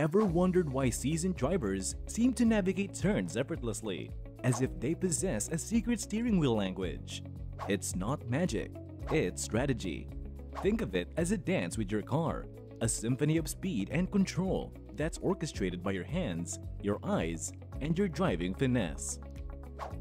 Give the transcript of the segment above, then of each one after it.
Ever wondered why seasoned drivers seem to navigate turns effortlessly, as if they possess a secret steering wheel language? It's not magic, it's strategy. Think of it as a dance with your car, a symphony of speed and control that's orchestrated by your hands, your eyes, and your driving finesse.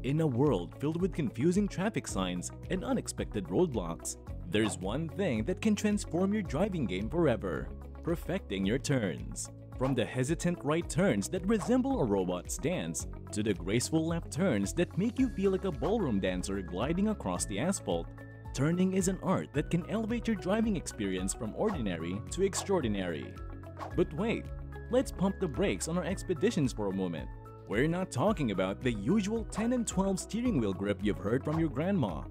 In a world filled with confusing traffic signs and unexpected roadblocks, there's one thing that can transform your driving game forever: perfecting your turns. From the hesitant right turns that resemble a robot's dance, to the graceful left turns that make you feel like a ballroom dancer gliding across the asphalt, turning is an art that can elevate your driving experience from ordinary to extraordinary. But wait, let's pump the brakes on our expeditions for a moment. We're not talking about the usual 10 and 12 steering wheel grip you've heard from your grandma.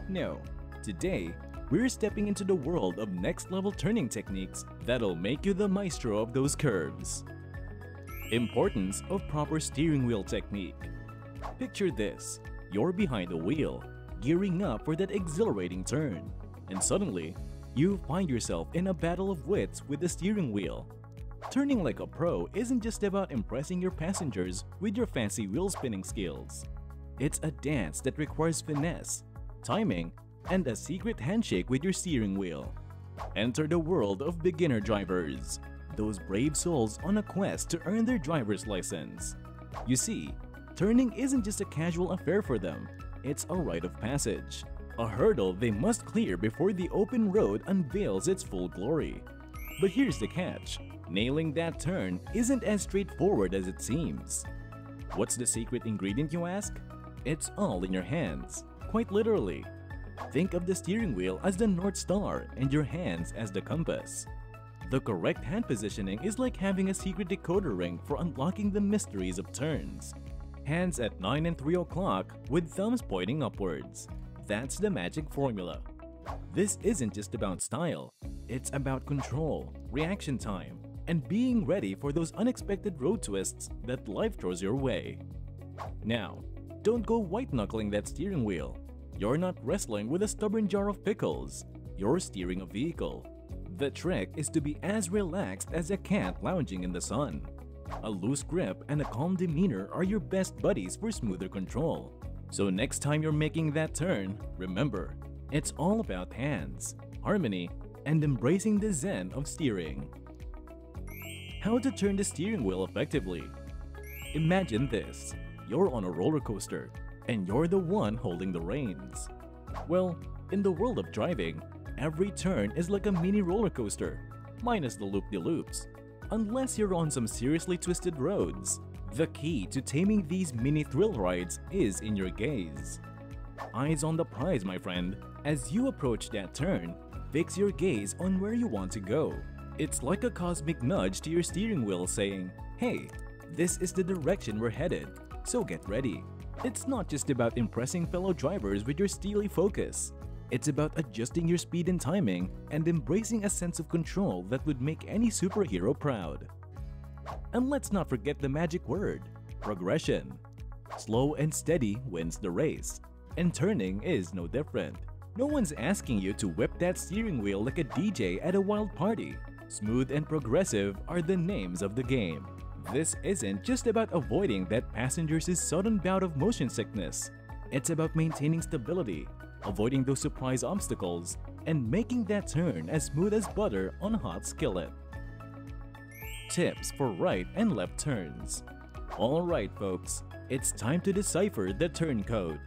No, today, we're stepping into the world of next-level turning techniques that'll make you the maestro of those curves. Importance of proper steering wheel technique. Picture this: you're behind the wheel, gearing up for that exhilarating turn, and suddenly, you find yourself in a battle of wits with the steering wheel. Turning like a pro isn't just about impressing your passengers with your fancy wheel spinning skills. It's a dance that requires finesse, timing, and a secret handshake with your steering wheel. Enter the world of beginner drivers, those brave souls on a quest to earn their driver's license. You see, turning isn't just a casual affair for them, it's a rite of passage, a hurdle they must clear before the open road unveils its full glory. But here's the catch: nailing that turn isn't as straightforward as it seems. What's the secret ingredient, you ask? It's all in your hands, quite literally. Think of the steering wheel as the North Star and your hands as the compass. The correct hand positioning is like having a secret decoder ring for unlocking the mysteries of turns. Hands at 9 and 3 o'clock with thumbs pointing upwards. That's the magic formula. This isn't just about style, it's about control, reaction time, and being ready for those unexpected road twists that life throws your way. Now, don't go white-knuckling that steering wheel. You're not wrestling with a stubborn jar of pickles. You're steering a vehicle. The trick is to be as relaxed as a cat lounging in the sun. A loose grip and a calm demeanor are your best buddies for smoother control. So next time you're making that turn, remember, it's all about hands, harmony, and embracing the zen of steering. How to turn the steering wheel effectively. Imagine this: you're on a roller coaster, and you're the one holding the reins. Well, in the world of driving, every turn is like a mini roller coaster, minus the loop-de-loops. Unless you're on some seriously twisted roads, the key to taming these mini thrill rides is in your gaze. Eyes on the prize, my friend. As you approach that turn, fix your gaze on where you want to go. It's like a cosmic nudge to your steering wheel saying, "Hey, this is the direction we're headed, so get ready." It's not just about impressing fellow drivers with your steely focus. It's about adjusting your speed and timing and embracing a sense of control that would make any superhero proud. And let's not forget the magic word: progression. Slow and steady wins the race, and turning is no different. No one's asking you to whip that steering wheel like a DJ at a wild party. Smooth and progressive are the names of the game. This isn't just about avoiding that passenger's sudden bout of motion sickness. It's about maintaining stability, avoiding those surprise obstacles, and making that turn as smooth as butter on a hot skillet. Tips for right and left turns. Alright folks, it's time to decipher the turn code.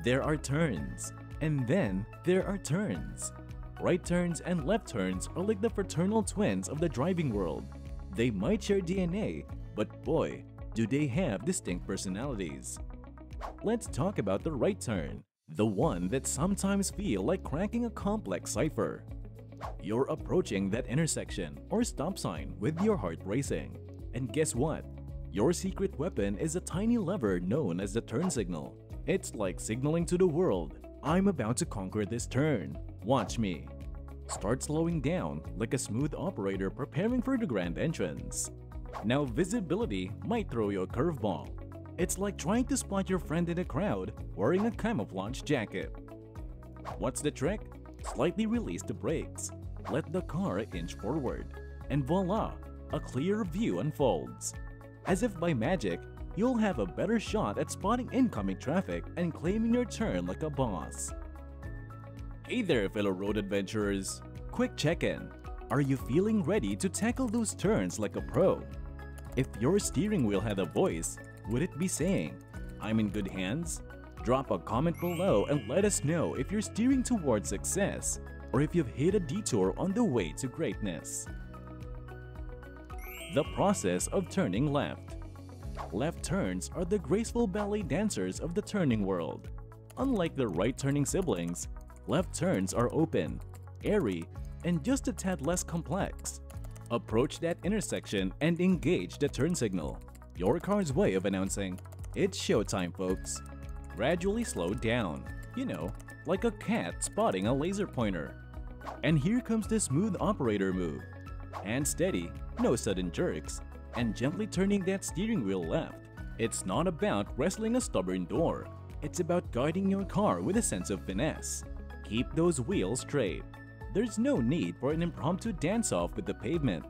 There are turns, and then there are turns. Right turns and left turns are like the fraternal twins of the driving world. They might share DNA, but boy, do they have distinct personalities. Let's talk about the right turn, the one that sometimes feels like cracking a complex cipher. You're approaching that intersection or stop sign with your heart racing. And guess what? Your secret weapon is a tiny lever known as the turn signal. It's like signaling to the world, "I'm about to conquer this turn. Watch me." Start slowing down like a smooth operator preparing for the grand entrance. Now visibility might throw you a curveball. It's like trying to spot your friend in a crowd wearing a camouflage jacket. What's the trick? Slightly release the brakes, let the car inch forward, and voila! a clear view unfolds. As if by magic, you'll have a better shot at spotting incoming traffic and claiming your turn like a boss. Hey there, fellow road adventurers! Quick check-in. Are you feeling ready to tackle those turns like a pro? If your steering wheel had a voice, would it be saying, "I'm in good hands"? Drop a comment below and let us know if you're steering towards success or if you've hit a detour on the way to greatness. The process of turning left. Left turns are the graceful ballet dancers of the turning world. Unlike their right-turning siblings, left turns are open, airy, and just a tad less complex. Approach that intersection and engage the turn signal, your car's way of announcing, "It's showtime, folks." Gradually slow down, like a cat spotting a laser pointer. And here comes the smooth operator move. Hands steady, no sudden jerks, and gently turning that steering wheel left. It's not about wrestling a stubborn door. It's about guiding your car with a sense of finesse. Keep those wheels straight. There's no need for an impromptu dance-off with the pavement.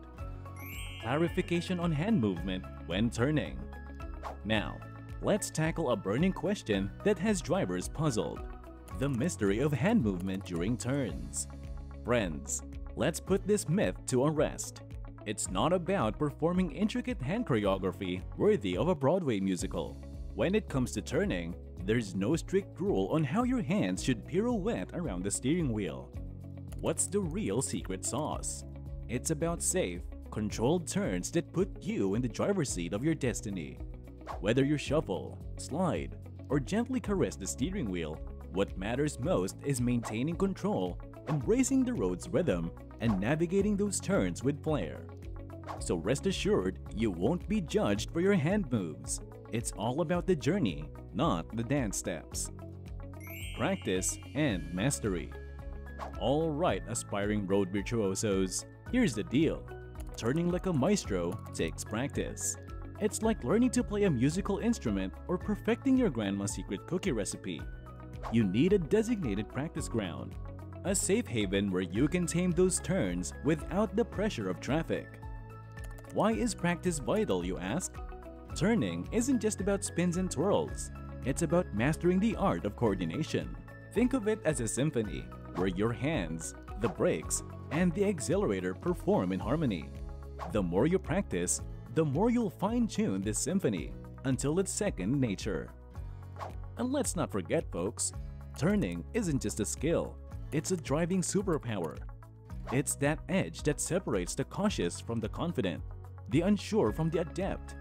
Clarification on hand movement when turning. Now, let's tackle a burning question that has drivers puzzled: the mystery of hand movement during turns. Friends, let's put this myth to a rest. It's not about performing intricate hand choreography worthy of a Broadway musical. When it comes to turning, there's no strict rule on how your hands should pirouette around the steering wheel. What's the real secret sauce? It's about safe, controlled turns that put you in the driver's seat of your destiny. Whether you shuffle, slide, or gently caress the steering wheel, what matters most is maintaining control, embracing the road's rhythm, and navigating those turns with flair. So rest assured, you won't be judged for your hand moves. It's all about the journey, not the dance steps. Practice and mastery. Alright, aspiring road virtuosos, here's the deal. Turning like a maestro takes practice. It's like learning to play a musical instrument or perfecting your grandma's secret cookie recipe. You need a designated practice ground, a safe haven where you can tame those turns without the pressure of traffic. Why is practice vital, you ask? Turning isn't just about spins and twirls. It's about mastering the art of coordination. Think of it as a symphony, where your hands, the brakes, and the accelerator perform in harmony. The more you practice, the more you'll fine-tune this symphony until it's second nature. And let's not forget, folks, turning isn't just a skill, it's a driving superpower. It's that edge that separates the cautious from the confident, the unsure from the adept.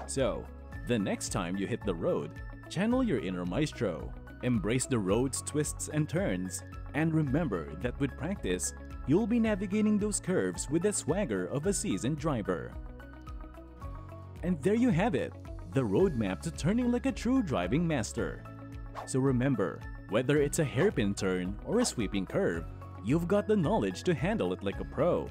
So, the next time you hit the road, channel your inner maestro, embrace the road's twists and turns, and remember that with practice, you'll be navigating those curves with the swagger of a seasoned driver. And there you have it, the roadmap to turning like a true driving master. So remember, whether it's a hairpin turn or a sweeping curve, you've got the knowledge to handle it like a pro.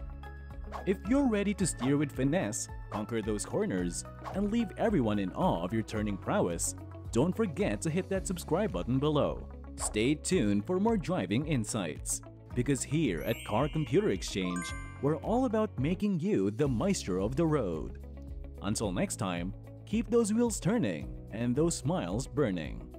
If you're ready to steer with finesse, conquer those corners, and leave everyone in awe of your turning prowess, don't forget to hit that subscribe button below. Stay tuned for more driving insights, because here at Car Computer Exchange, we're all about making you the maestro of the road. Until next time, keep those wheels turning and those smiles burning.